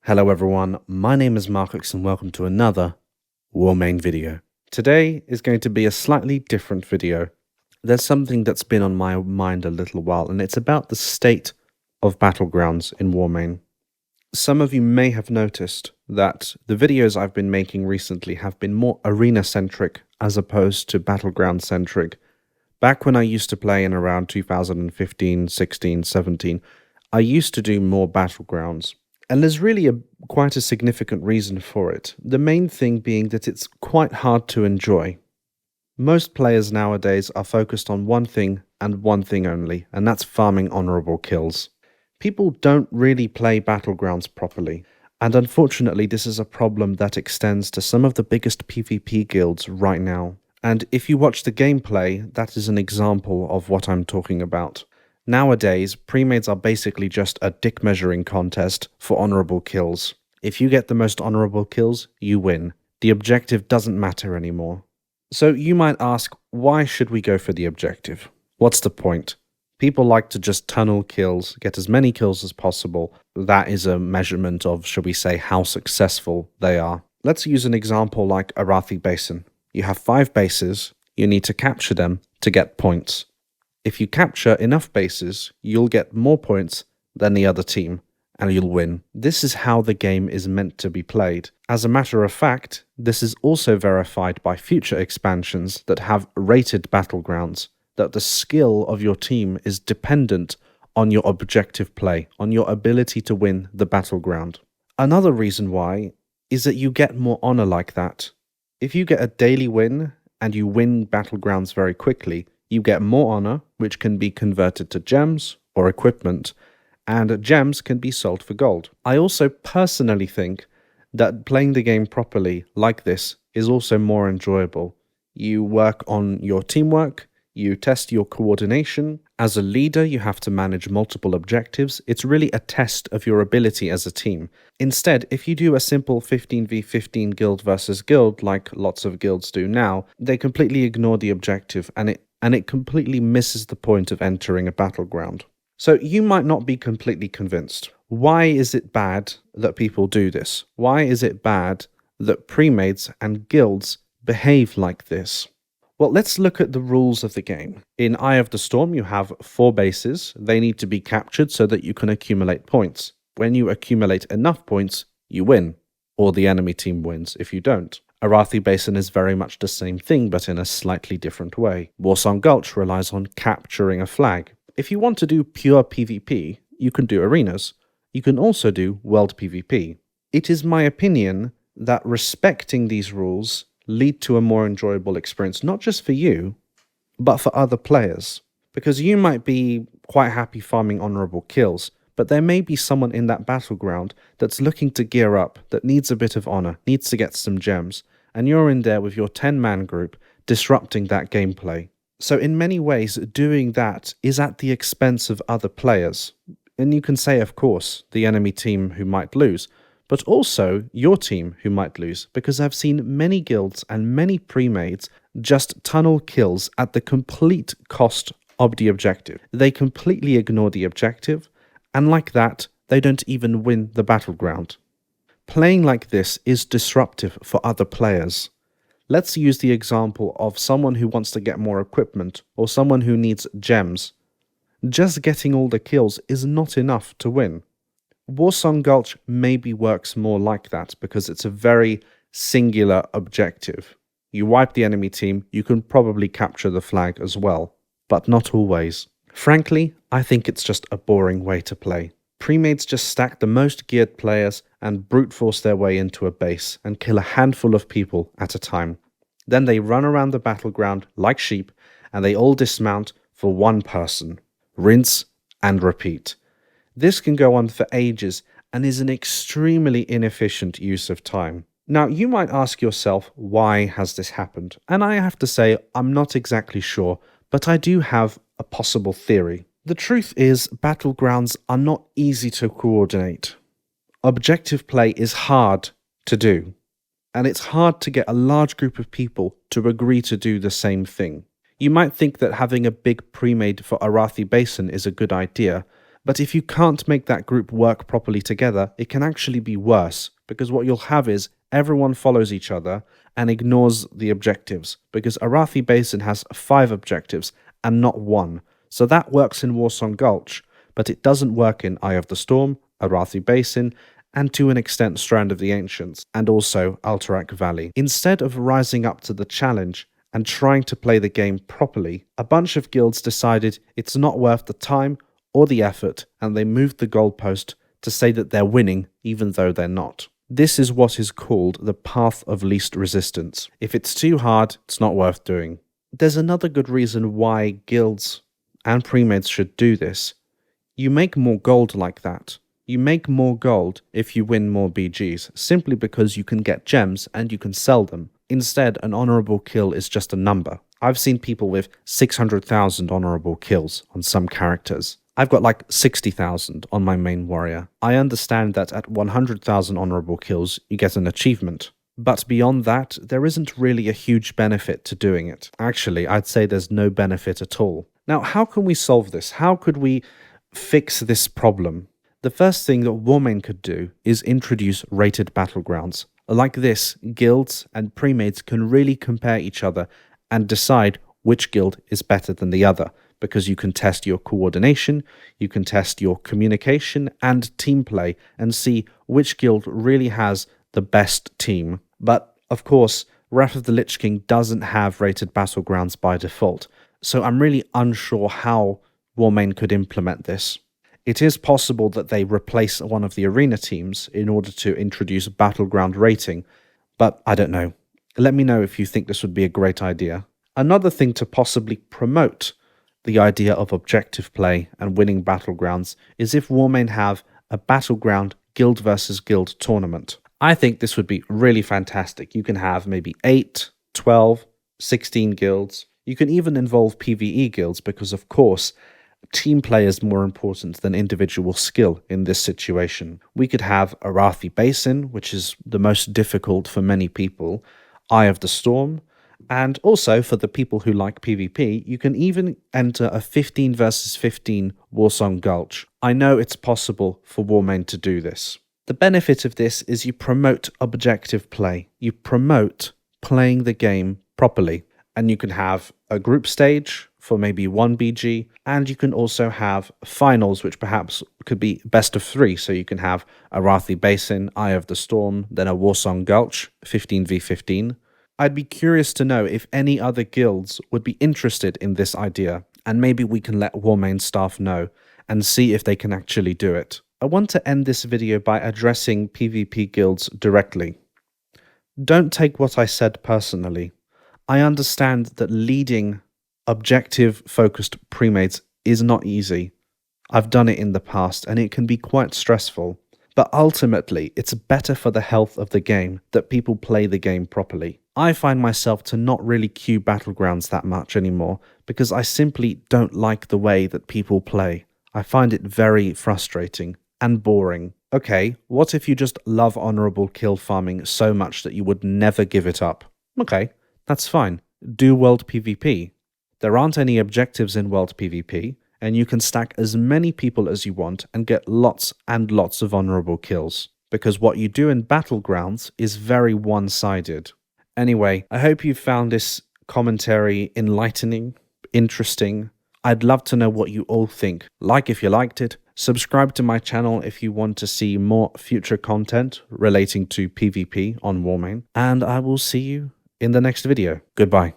Hello everyone, my name is Marcus and welcome to another Warmane video. Today is going to be a slightly different video. There's something that's been on my mind a little while, and it's about the state of Battlegrounds in Warmane. Some of you may have noticed that the videos I've been making recently have been more arena-centric as opposed to Battleground-centric. Back when I used to play in around 2015, 16, 17, I used to do more Battlegrounds. And there's really quite a significant reason for it. The main thing being that it's quite hard to enjoy. Most players nowadays are focused on one thing and one thing only, and that's farming honorable kills. People don't really play Battlegrounds properly, and unfortunately this is a problem that extends to some of the biggest PvP guilds right now. And if you watch the gameplay, that is an example of what I'm talking about. Nowadays, pre-mades are basically just a dick measuring contest for honorable kills. If you get the most honorable kills, you win. The objective doesn't matter anymore. So you might ask, why should we go for the objective? What's the point? People like to just tunnel kills, get as many kills as possible. That is a measurement of, shall we say, how successful they are. Let's use an example like Arathi Basin. You have 5 bases, you need to capture them to get points. If you capture enough bases, you'll get more points than the other team, and you'll win. This is how the game is meant to be played. As a matter of fact, this is also verified by future expansions that have rated Battlegrounds, that the skill of your team is dependent on your objective play, on your ability to win the battleground. Another reason why is that you get more honor like that. If you get a daily win and you win Battlegrounds very quickly, you get more honor, which can be converted to gems or equipment, and gems can be sold for gold. I also personally think that playing the game properly like this is also more enjoyable. You work on your teamwork, you test your coordination. As a leader, you have to manage multiple objectives. It's really a test of your ability as a team. Instead, if you do a simple 15v15 guild versus guild like lots of guilds do now, they completely ignore the objective and it completely misses the point of entering a battleground. So you might not be completely convinced. Why is it bad that people do this? Why is it bad that pre-mades and guilds behave like this? Well, let's look at the rules of the game. In Eye of the Storm, you have 4 bases. They need to be captured so that you can accumulate points. When you accumulate enough points, you win, or the enemy team wins if you don't. Arathi Basin is very much the same thing, but in a slightly different way. Warmane Gulch relies on capturing a flag. If you want to do pure PvP, you can do arenas. You can also do world PvP. It is my opinion that respecting these rules lead to a more enjoyable experience, not just for you, but for other players. Because you might be quite happy farming honorable kills, but there may be someone in that battleground that's looking to gear up, that needs a bit of honor, needs to get some gems, and you're in there with your 10-man group disrupting that gameplay. So in many ways, doing that is at the expense of other players. And you can say, of course, the enemy team who might lose, but also your team who might lose, because I've seen many guilds and many pre-mades just tunnel kills at the complete cost of the objective. They completely ignore the objective, and like that, they don't even win the battleground. Playing like this is disruptive for other players. Let's use the example of someone who wants to get more equipment, or someone who needs gems. Just getting all the kills is not enough to win. Warmane Gulch maybe works more like that because it's a very singular objective. You wipe the enemy team, you can probably capture the flag as well, but not always. Frankly, I think it's just a boring way to play. Pre-mades just stack the most geared players and brute force their way into a base and kill a handful of people at a time. Then they run around the battleground like sheep and they all dismount for one person. Rinse and repeat. This can go on for ages and is an extremely inefficient use of time. Now, you might ask yourself, why has this happened? And I have to say, I'm not exactly sure, but I do have a possible theory. The truth is, battlegrounds are not easy to coordinate. Objective play is hard to do, and it's hard to get a large group of people to agree to do the same thing. You might think that having a big pre-made for Arathi Basin is a good idea, But if you can't make that group work properly together, it can actually be worse, because what you'll have is everyone follows each other and ignores the objectives, because Arathi Basin has 5 objectives and not 1. So that works in Warsong Gulch, but it doesn't work in Eye of the Storm, Arathi Basin, and to an extent Strand of the Ancients, and also Alterac Valley. Instead of rising up to the challenge and trying to play the game properly, a bunch of guilds decided it's not worth the time or the effort, and they moved the goalpost to say that they're winning even though they're not. This is what is called the path of least resistance. If it's too hard, it's not worth doing. There's another good reason why guilds and premades should do this. You make more gold like that. You make more gold if you win more BGs, simply because you can get gems and you can sell them. Instead, an honorable kill is just a number. I've seen people with 600,000 honorable kills on some characters. I've got like 60,000 on my main warrior. I understand that at 100,000 honorable kills, you get an achievement. But beyond that, there isn't really a huge benefit to doing it. Actually, I'd say there's no benefit at all. Now, how can we solve this? How could we fix this problem? The first thing that Warmane could do is introduce rated battlegrounds. Like this, guilds and premades can really compare each other and decide which guild is better than the other, because you can test your coordination, you can test your communication and team play and see which guild really has the best team. But, of course, Wrath of the Lich King doesn't have rated battlegrounds by default, so I'm really unsure how Warmane could implement this. It is possible that they replace one of the arena teams in order to introduce battleground rating, but I don't know. Let me know if you think this would be a great idea. Another thing to possibly promote the idea of objective play and winning battlegrounds is if Warmane have a battleground guild versus guild tournament. I think this would be really fantastic. You can have maybe 8, 12, 16 guilds. You can even involve PvE guilds because, of course, team play is more important than individual skill in this situation. We could have Arathi Basin, which is the most difficult for many people, Eye of the Storm, and also for the people who like PvP, you can even enter a 15 versus 15 Warsong Gulch. I know it's possible for Warmane to do this. The benefit of this is you promote objective play. You promote playing the game properly. And you can have a group stage for maybe 1 BG, and you can also have finals, which perhaps could be best of 3. So you can have Arathi Basin, Eye of the Storm, then a Warsong Gulch, 15v15. I'd be curious to know if any other guilds would be interested in this idea, and maybe we can let Warmane staff know and see if they can actually do it. I want to end this video by addressing PvP guilds directly. Don't take what I said personally. I understand that leading objective-focused premades is not easy. I've done it in the past, and it can be quite stressful. But ultimately, it's better for the health of the game that people play the game properly. I find myself to not really queue Battlegrounds that much anymore, because I simply don't like the way that people play. I find it very frustrating and boring. Okay, what if you just love honorable kill farming so much that you would never give it up? Okay. That's fine. Do World PvP. There aren't any objectives in World PvP, and you can stack as many people as you want and get lots and lots of honorable kills. Because what you do in Battlegrounds is very one-sided. Anyway, I hope you found this commentary enlightening, interesting. I'd love to know what you all think. Like if you liked it, subscribe to my channel if you want to see more future content relating to PvP on Warmane, and I will see you in the next video. Goodbye.